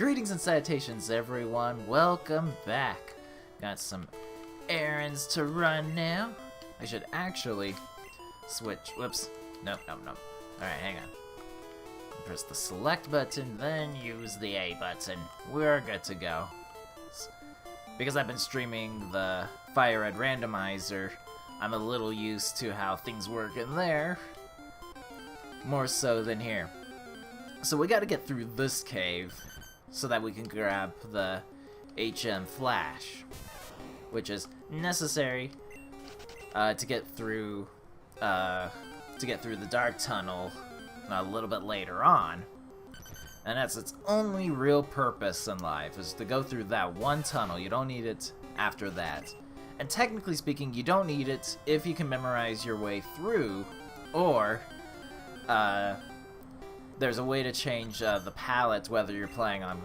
Greetings and salutations, everyone. Welcome back. Got some errands to run now. I should actually switch. Whoops. Nope. Alright, hang on. Press the select button, then use the A button. We're good to go. Because I've been streaming the Fire Red randomizer, I'm a little used to how things work in there. More so than here. So we gotta get through this cave so that we can grab the HM Flash, which is necessary to get through the dark tunnel a little bit later on. And that's its only real purpose in life, is to go through that one tunnel. You don't need it after that. And technically speaking, you don't need it if you can memorize your way through, or there's a way to change the palette, whether you're playing on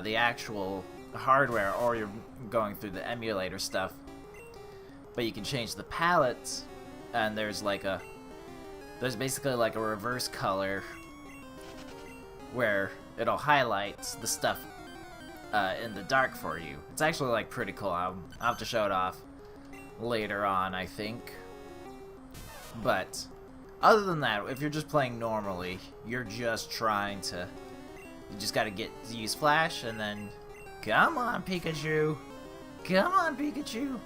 the actual hardware or you're going through the emulator stuff. But you can change the palette, and there's basically like a reverse color where it'll highlight the stuff in the dark for you. It's actually like pretty cool. I'll have to show it off later on, I think. But other than that, if you're just playing normally, you're just trying to... You just gotta get to use Flash, and then... Come on, Pikachu! Come on, Pikachu!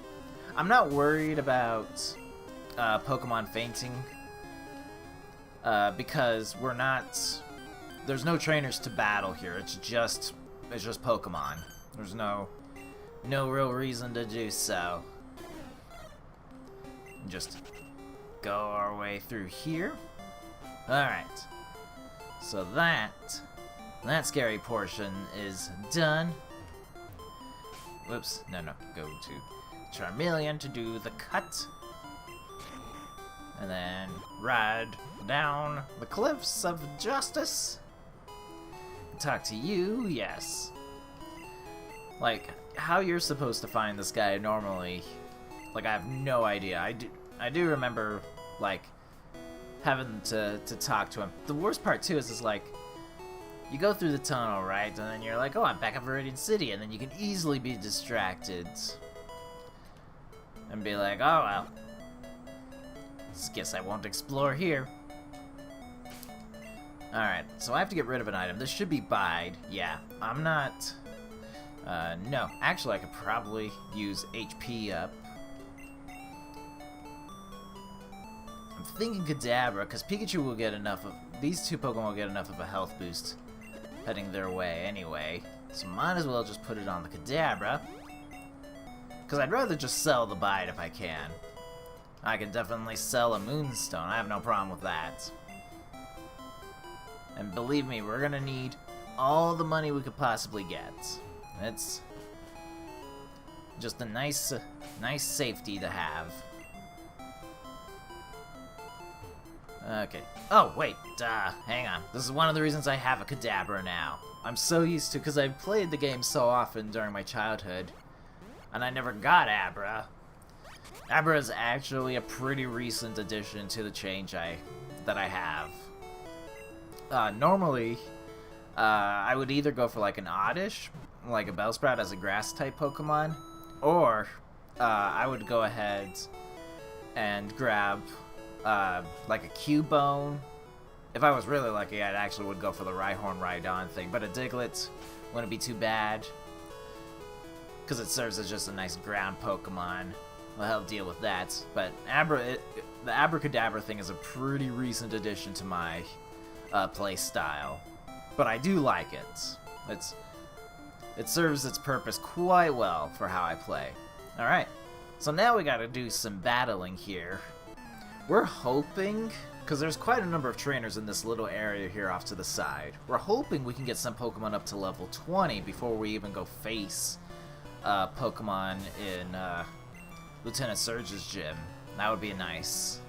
I'm not worried about Pokemon fainting, because we're not... There's no trainers to battle here. It's just Pokemon. There's no real reason to do so. Just go our way through here. Alright. So that scary portion is done. Whoops. No. Go to Charmeleon to do the cut. And then ride down the cliffs of justice. Talk to you, yes. Like, how you're supposed to find this guy normally, like, I have no idea. I do remember, like, having to talk to him. The worst part, too, is like, you go through the tunnel, right? And then you're like, oh, I'm back at Viridian City. And then you can easily be distracted. And be like, oh, well. Guess I won't explore here. Alright, so I have to get rid of an item. This should be Bide. Yeah, I'm not... no. Actually, I could probably use HP up. I'm thinking Kadabra, because Pikachu will get enough of... These two Pokemon will get enough of a health boost heading their way anyway. So might as well just put it on the Kadabra. Because I'd rather just sell the Bide if I can. I can definitely sell a Moonstone. I have no problem with that. And believe me, we're gonna need all the money we could possibly get. It's just a nice safety to have. Okay. Oh, wait. Hang on. This is one of the reasons I have a Kadabra now. I'm so used to, because I've played the game so often during my childhood, and I never got Abra. Abra is actually a pretty recent addition to the change that I have. Normally, I would either go for like an Oddish, like a Bellsprout as a grass-type Pokemon, or I would go ahead and grab like a Cubone. If I was really lucky, I actually would go for the Rhyhorn Rhydon thing, but a Diglett wouldn't be too bad, because it serves as just a nice ground Pokemon. We'll help deal with that. But the Abracadabra thing is a pretty recent addition to my play style, but I do like it. It serves its purpose quite well for how I play. Alright, so now we gotta do some battling here. We're hoping, because there's quite a number of trainers in this little area here off to the side, we're hoping we can get some Pokemon up to level 20 before we even go face Pokemon in Lieutenant Surge's gym. That would be a nice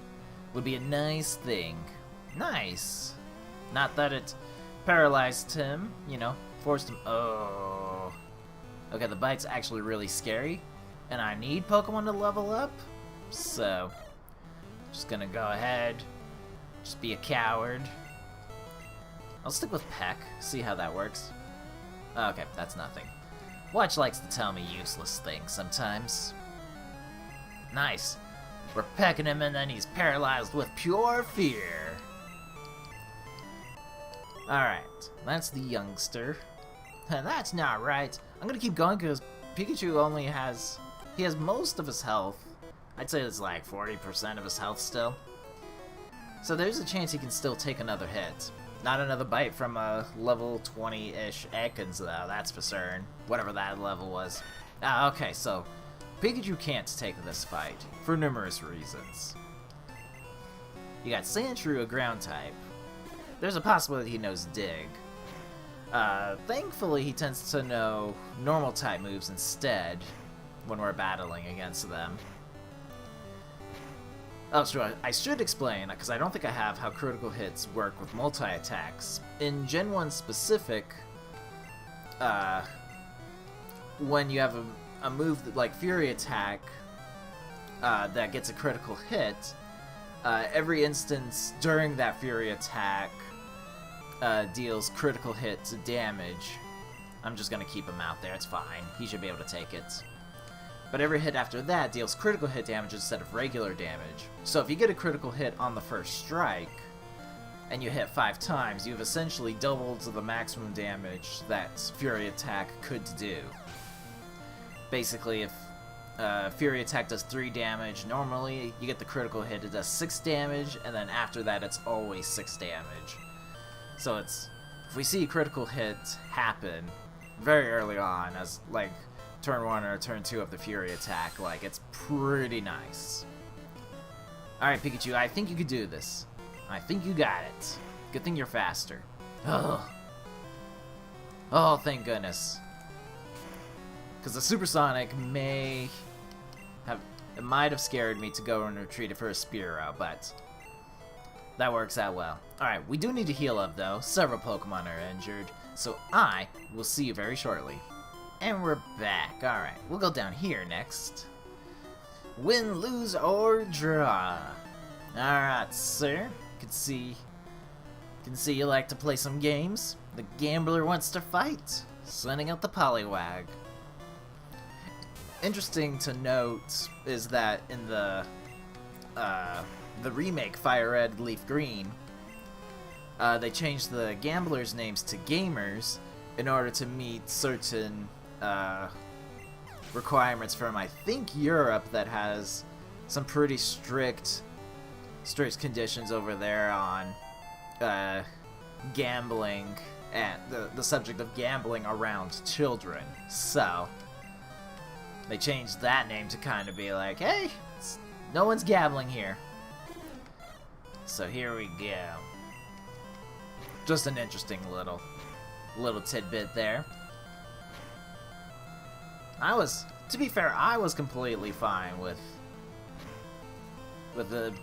thing. Nice! Not that it paralyzed him, you know, forced him... Oh. Okay, the bite's actually really scary, and I need Pokemon to level up, so... Just gonna go ahead, just be a coward. I'll stick with Peck, see how that works. Okay, that's nothing. Watch likes to tell me useless things sometimes. Nice. We're pecking him and then he's paralyzed with pure fear. Alright, that's the youngster. That's not right. I'm gonna keep going because Pikachu only has... He has most of his health. I'd say it's like 40% of his health still. So there's a chance he can still take another hit. Not another bite from a level 20-ish Ekans though, that's for certain. Whatever that level was. Okay, so Pikachu can't take this fight for numerous reasons. You got Sandshrew, a ground type. There's a possibility he knows Dig. Thankfully he tends to know normal type moves instead when we're battling against them. Oh, sure, I should explain, because I don't think I have, how critical hits work with multi-attacks. In Gen 1 specific, when you have a move that, like Fury Attack that gets a critical hit, every instance during that Fury Attack deals critical hits damage. I'm just going to keep him out there, it's fine. He should be able to take it. But every hit after that deals critical hit damage instead of regular damage. So if you get a critical hit on the first strike, and you hit 5 times, you've essentially doubled the maximum damage that Fury Attack could do. Basically, if Fury Attack does 3 damage, normally you get the critical hit, it does 6 damage, and then after that it's always 6 damage. So it's, if we see a critical hit happen very early on, as like turn 1 or turn 2 of the Fury Attack, like, it's pretty nice. Alright, Pikachu, I think you could do this. I think you got it. Good thing you're faster. Ugh. Oh, thank goodness. Because the Supersonic might have scared me to go and retreat for a Spearow, but that works out well. Alright, we do need to heal up though. Several Pokemon are injured, so I will see you very shortly. And we're back. Alright, we'll go down here next. Win, lose, or draw. Alright, sir. Can see you like to play some games. The gambler wants to fight. Sending out the Poliwag. Interesting to note is that in the remake Fire Red, Leaf Green, they changed the gamblers' names to gamers in order to meet certain requirements from, I think, Europe that has some pretty strict conditions over there on gambling and the subject of gambling around children. So they changed that name to kind of be like, hey, no one's gambling here. So here we go. Just an interesting little tidbit there. To be fair, I was completely fine with the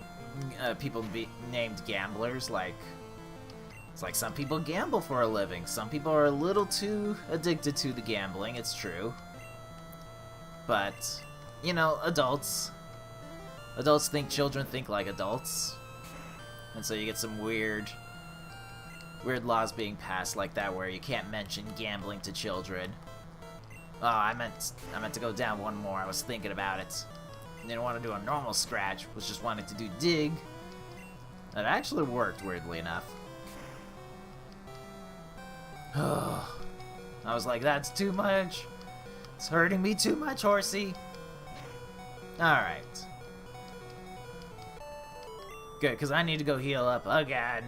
people named gamblers. Like, it's like some people gamble for a living. Some people are a little too addicted to the gambling, it's true. But, you know, adults think children think like adults. And so you get some weird laws being passed like that where you can't mention gambling to children. Oh, I meant to go down one more. I was thinking about it. Didn't want to do a normal scratch, was just wanting to do dig. That actually worked, weirdly enough. I was like, that's too much. It's hurting me too much, horsey. Alright. Good, because I need to go heal up again.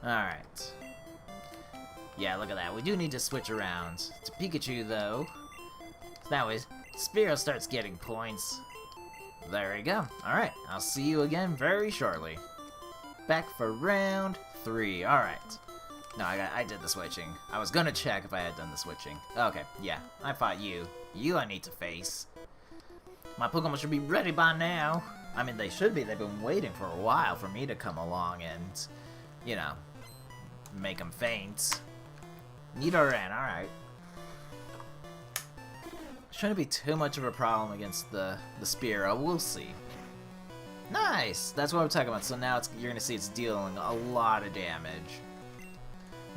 Alright. Yeah, look at that. We do need to switch around to Pikachu, though. That way, Spearow starts getting points. There we go. Alright, I'll see you again very shortly. Back for round 3. Alright. No, I did the switching. I was gonna check if I had done the switching. Okay, yeah. I fought you. You I need to face. My Pokemon should be ready by now. I mean, they should be. They've been waiting for a while for me to come along and, you know, make them faint. Nidoran, alright. Shouldn't be too much of a problem against the Spearow. We'll see. Nice! That's what I'm talking about. So now you're going to see it's dealing a lot of damage.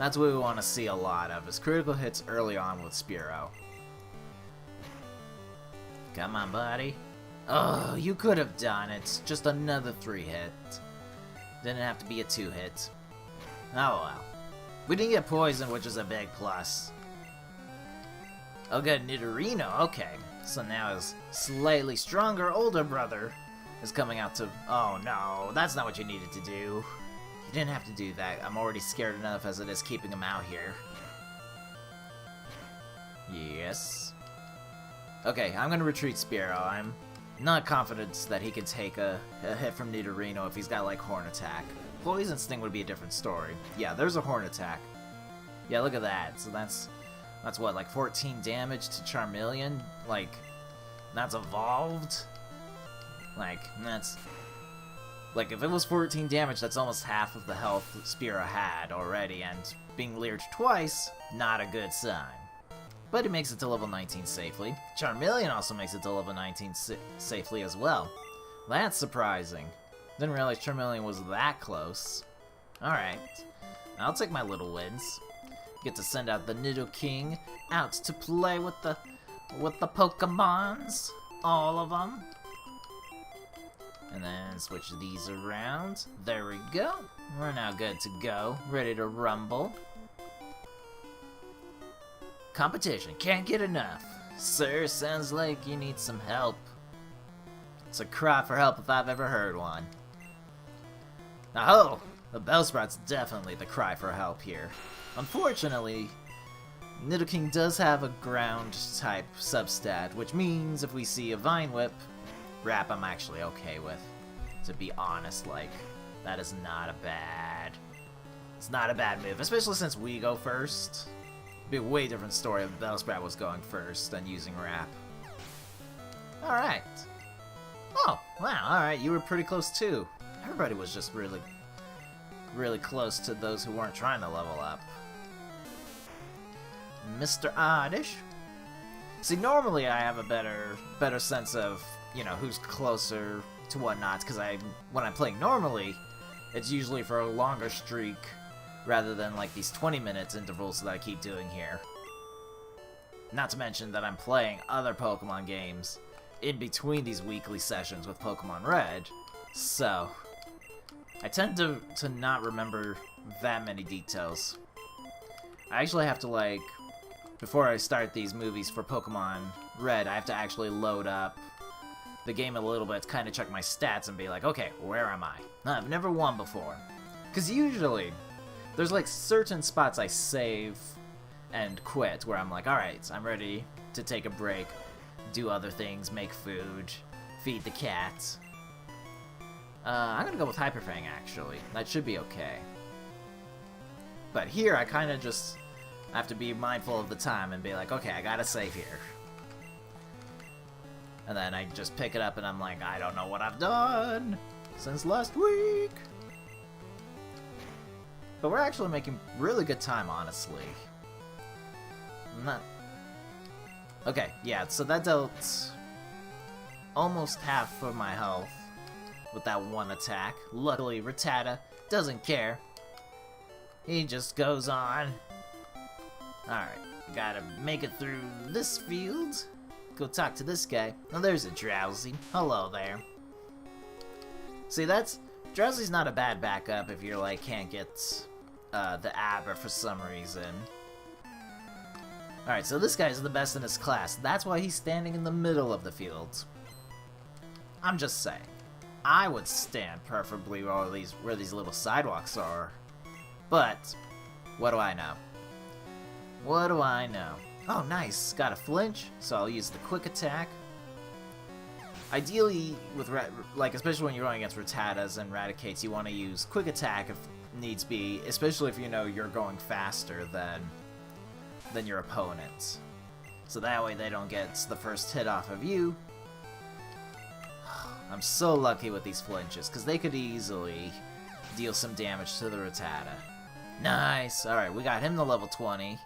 That's what we want to see a lot of, is critical hits early on with Spearow. Come on, buddy. Oh, you could have done it. Just another 3-hit. Didn't have to be a 2-hit. Oh well. We didn't get poisoned, which is a big plus. Oh good, Nidorino, okay. So now his slightly stronger older brother is coming out to... Oh no, that's not what you needed to do. You didn't have to do that. I'm already scared enough as it is keeping him out here. Yes. Okay, I'm gonna retreat Spearow. I'm not confident that he can take a hit from Nidorino if he's got like Horn Attack. Poison Sting would be a different story. Yeah, there's a Horn Attack. Yeah, look at that. So that's what, like 14 damage to Charmeleon? Like, that's evolved? Like, that's... Like, if it was 14 damage, that's almost half of the health Spearow had already, and being leered twice, not a good sign. But it makes it to level 19 safely. Charmeleon also makes it to level 19 safely as well. That's surprising. Didn't realize Charmeleon was that close. Alright. I'll take my little wins. Get to send out the Nidoking out to play with the Pokemons. All of them. And then switch these around. There we go. We're now good to go. Ready to rumble. Competition. Can't get enough. Sir, sounds like you need some help. It's a cry for help if I've ever heard one. Oh, the Bellsprout's definitely the cry for help here. Unfortunately, Nidoking does have a ground-type substat, which means if we see a Vine Whip, Wrap I'm actually okay with. To be honest, like, that is not a bad... It's not a bad move, especially since we go first. It'd be a way different story if Bellsprout was going first than using Wrap. Alright. Oh, wow, alright, you were pretty close too. Everybody was just really close to those who weren't trying to level up. Mr. Oddish. See, normally I have a better sense of, you know, who's closer to whatnot, because when I'm playing normally, it's usually for a longer streak, rather than like these 20 minutes intervals that I keep doing here. Not to mention that I'm playing other Pokemon games in between these weekly sessions with Pokemon Red, so I tend to not remember that many details. I actually have to, like, before I start these movies for Pokemon Red, I have to actually load up the game a little bit to kind of check my stats and be like, okay, where am I? I've never won before. Because usually, there's like certain spots I save and quit where I'm like, alright, I'm ready to take a break, do other things, make food, feed the cat. I'm gonna go with Hyper Fang, actually. That should be okay. But here, I kind of just have to be mindful of the time and be like, okay, I gotta save here. And then I just pick it up and I'm like, I don't know what I've done since last week. But we're actually making really good time, honestly. Okay, yeah, so that dealt almost half of my health with that one attack. Luckily, Rattata doesn't care. He just goes on. Alright, gotta make it through this field. Go talk to this guy. Oh, there's a Drowsy. Hello there. See, Drowsy's not a bad backup if you're like, can't get the Aber for some reason. Alright, so this guy's the best in his class. That's why he's standing in the middle of the field. I'm just saying. I would stand preferably where these little sidewalks are. But, what do I know? What do I know? Oh, nice. Got a flinch, so I'll use the quick attack. Ideally, with especially when you're going against Rattatas and Raticates, you want to use quick attack if needs be, especially if you know you're going faster than your opponent. So that way they don't get the first hit off of you. I'm so lucky with these flinches, because they could easily deal some damage to the Rattata. Nice! Alright, we got him to level 20.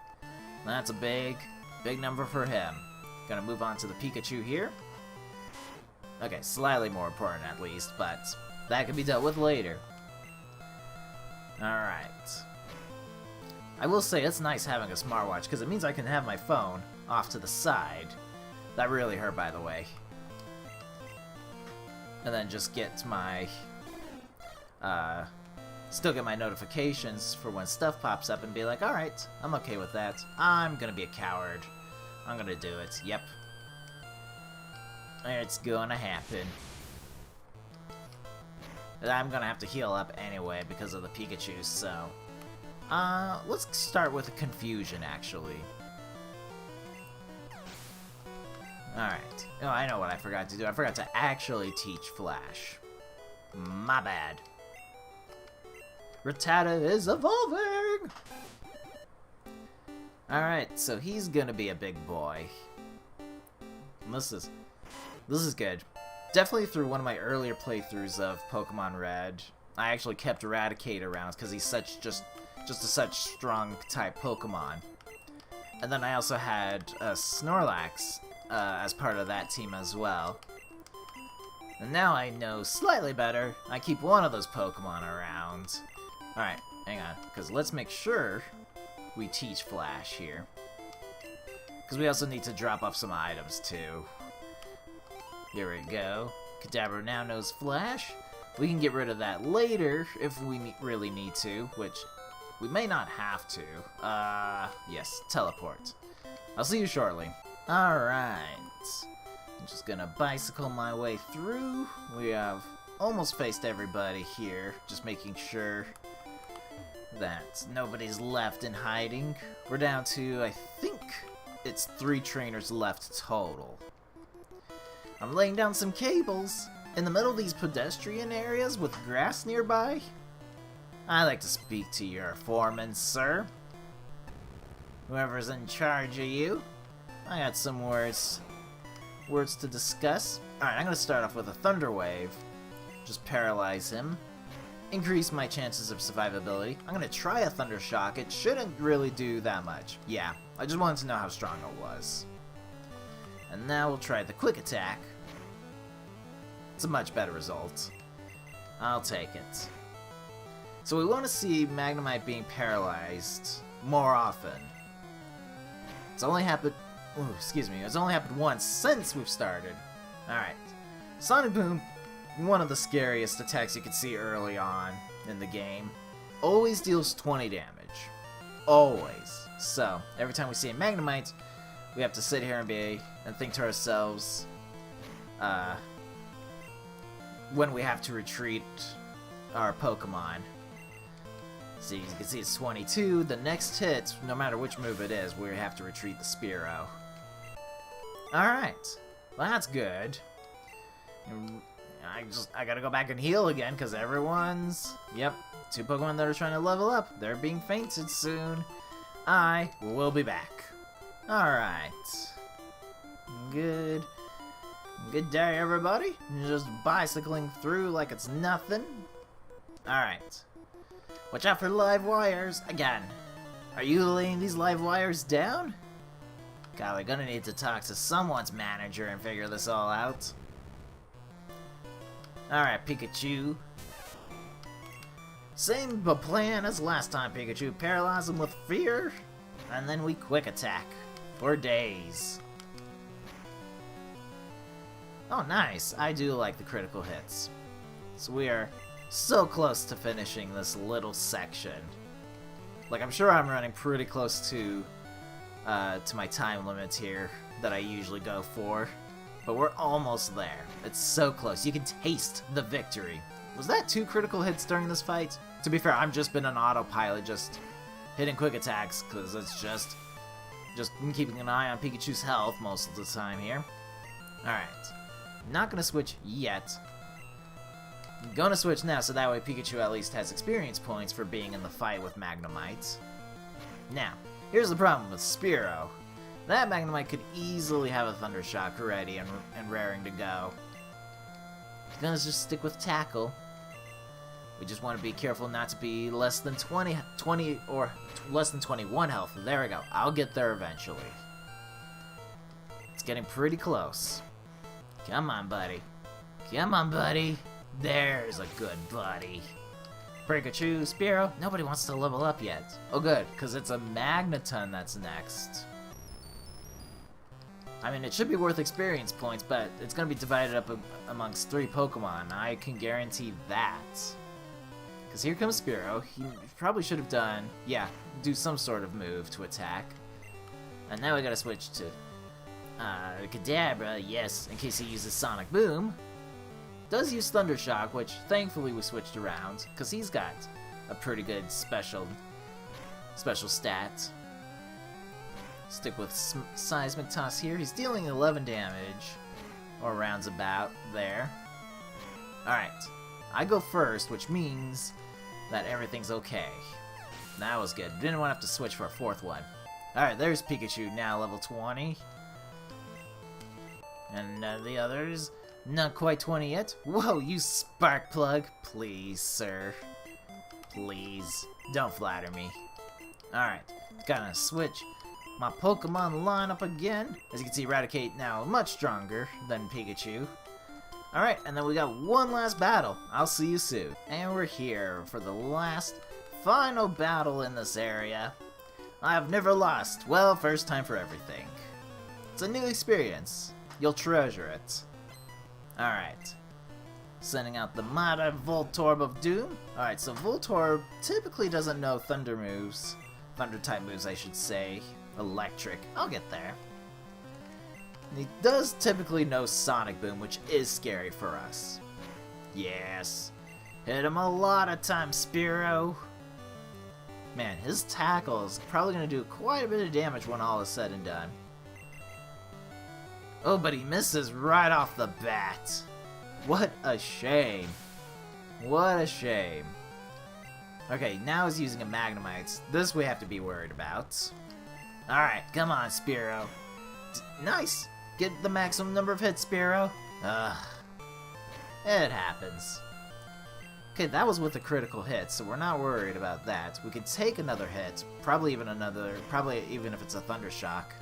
That's a big number for him. Gonna move on to the Pikachu here. Okay, slightly more important at least, but that can be dealt with later. Alright. I will say it's nice having a smartwatch, because it means I can have my phone off to the side. That really hurt, by the way. And then just get my, still get my notifications for when stuff pops up and be like, alright, I'm okay with that. I'm gonna be a coward. I'm gonna do it. Yep. It's gonna happen. I'm gonna have to heal up anyway because of the Pikachu, so... let's start with a confusion, actually. Alright. Oh, I know what I forgot to do. I forgot to actually teach Flash. My bad. Rattata is evolving! Alright, so he's gonna be a big boy. This is good. Definitely through one of my earlier playthroughs of Pokemon Red, I actually kept Eradicate around because he's just a such strong type Pokemon. And then I also had Snorlax as part of that team as well. And now I know slightly better. I keep one of those Pokemon around. Alright, hang on, because let's make sure we teach Flash here. Because we also need to drop off some items too. Here we go. Kadabra now knows Flash. We can get rid of that later if we really need to, which we may not have to. Yes, teleport. I'll see you shortly. Alright. I'm just gonna bicycle my way through. We have almost faced everybody here, just making sure that nobody's left in hiding. We're down to, I think, it's 3 trainers left total. I'm laying down some cables in the middle of these pedestrian areas with grass nearby. I'd like to speak to your foreman, sir. Whoever's in charge of you. I got some words to discuss. Alright, I'm gonna start off with a Thunder Wave. Just paralyze him. Increase my chances of survivability. I'm gonna try a Thunder Shock. It shouldn't really do that much. Yeah, I just wanted to know how strong it was. And now we'll try the Quick Attack. It's a much better result. I'll take it. So we want to see Magnemite being paralyzed more often. It's only happened... Ooh, excuse me. It's only happened once since we've started. Alright. Sonic Boom, one of the scariest attacks you could see early on in the game. Always deals 20 damage. Always. So, every time we see a Magnemite, we have to sit here and think to ourselves, when we have to retreat our Pokemon. So you can see it's 22. The next hit, no matter which move it is, we have to retreat the Spearow. Alright. Well, that's good. I gotta go back and heal again, because everyone's... Yep, 2 Pokemon that are trying to level up. They're being fainted soon. I will be back. Alright. Good day, everybody. Just bicycling through like it's nothing. Alright. Watch out for live wires. Again. Are you laying these live wires down? God, we're gonna need to talk to someone's manager and figure this all out. Alright, Pikachu. Same plan as last time, Pikachu. Paralyze him with fear, and then we Quick Attack. For days. Oh, nice. I do like the critical hits. So we are so close to finishing this little section. Like, I'm sure I'm running pretty close to my time limit here that I usually go for. But we're almost there. It's so close. You can taste the victory. Was that 2 critical hits during this fight? To be fair, I've just been on autopilot, just hitting quick attacks, because it's just keeping an eye on Pikachu's health most of the time here. Alright. Not gonna switch yet. I'm gonna switch now, so that way Pikachu at least has experience points for being in the fight with Magnemite. Now, here's the problem with Spearow. That Magnemite could easily have a Thunder Shock ready and raring to go. He's gonna just stick with Tackle. We just want to be careful not to be less than 20 or less than 21 health. There we go. I'll get there eventually. It's getting pretty close. Come on, buddy. Come on, buddy. There's a good buddy. Pikachu, Spearow, nobody wants to level up yet. Oh good, because it's a Magneton that's next. I mean, it should be worth experience points, but it's going to be divided up amongst 3 Pokemon. I can guarantee that. Because here comes Spearow. He probably should have done, yeah, do some sort of move to attack. And now we got to switch to Kadabra, yes, in case he uses Sonic Boom. Does use Thunder Shock, which thankfully we switched around, because he's got a pretty good special stat. Stick with Seismic Toss here. He's dealing 11 damage, or rounds about there. Alright, I go first, which means that everything's okay. That was good. Didn't want to have to switch for a 4th one. Alright, there's Pikachu, now level 20. And the others, not quite 20 yet. Whoa, you spark plug. Please, sir. Please. Don't flatter me. Alright, gotta switch my Pokemon lineup again. As you can see, Eradicate now much stronger than Pikachu. Alright, and then we got one last battle. I'll see you soon. And we're here for the last, final battle in this area. I've never lost. Well, first time for everything. It's a new experience. You'll treasure it. Alright. Sending out the Mighty Voltorb of Doom. Alright, so Voltorb typically doesn't know thunder moves. Thunder type moves, I should say. Electric. I'll get there. And he does typically know Sonic Boom, which is scary for us. Yes. Hit him a lot of times, Spearow. Man, his tackle is probably going to do quite a bit of damage when all is said and done. Oh, but he misses right off the bat. What a shame. What a shame. Okay, now he's using a Magnemite. This we have to be worried about. Alright, come on, Spearow. Nice! Get the maximum number of hits, Spearow. Ugh. It happens. Okay, that was with a critical hit, so we're not worried about that. We could take another hit, probably even if it's a Thunder Shock.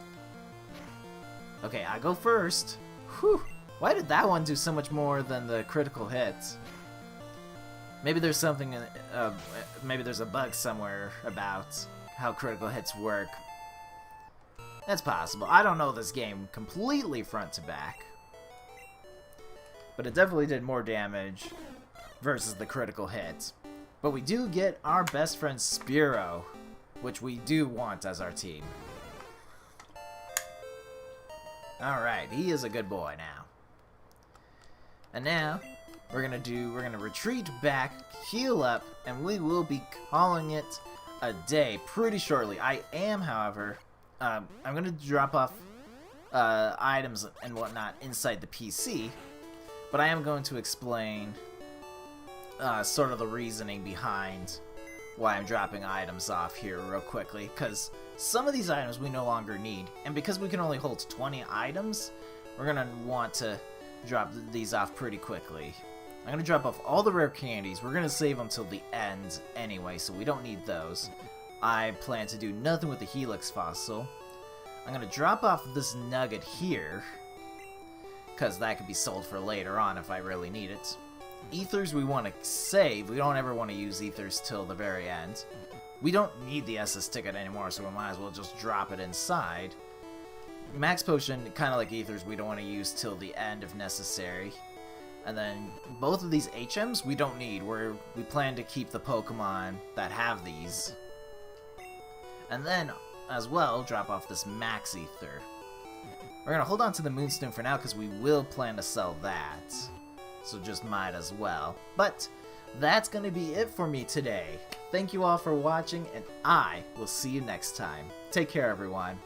Okay, I go first. Whew! Why did that one do so much more than the critical hits? Maybe there's something, maybe there's a bug somewhere about how critical hits work. That's possible. I don't know this game completely front to back. But it definitely did more damage versus the critical hit. But we do get our best friend Spearow, which we do want as our team. Alright, he is a good boy now. And now, we're gonna retreat back, heal up, and we will be calling it a day pretty shortly. I am, however, I'm gonna drop off items and whatnot inside the PC, but I am going to explain sort of the reasoning behind why I'm dropping items off here real quickly, because some of these items we no longer need, and because we can only hold 20 items, we're gonna want to drop these off pretty quickly. I'm gonna drop off all the rare candies. We're gonna save them till the end anyway, so we don't need those. I plan to do nothing with the Helix fossil. I'm gonna drop off this nugget here, because that could be sold for later on if I really need it. Ethers we want to save. We don't ever want to use Ethers till the very end. We don't need the SS ticket anymore, so we might as well just drop it inside. Max Potion, kind of like Ethers, we don't want to use till the end if necessary. And then both of these HMs we don't need. We plan to keep the Pokemon that have these. And then, as well, drop off this Max Ether. We're going to hold on to the Moonstone for now because we will plan to sell that. So just might as well. But that's going to be it for me today. Thank you all for watching, and I will see you next time. Take care, everyone.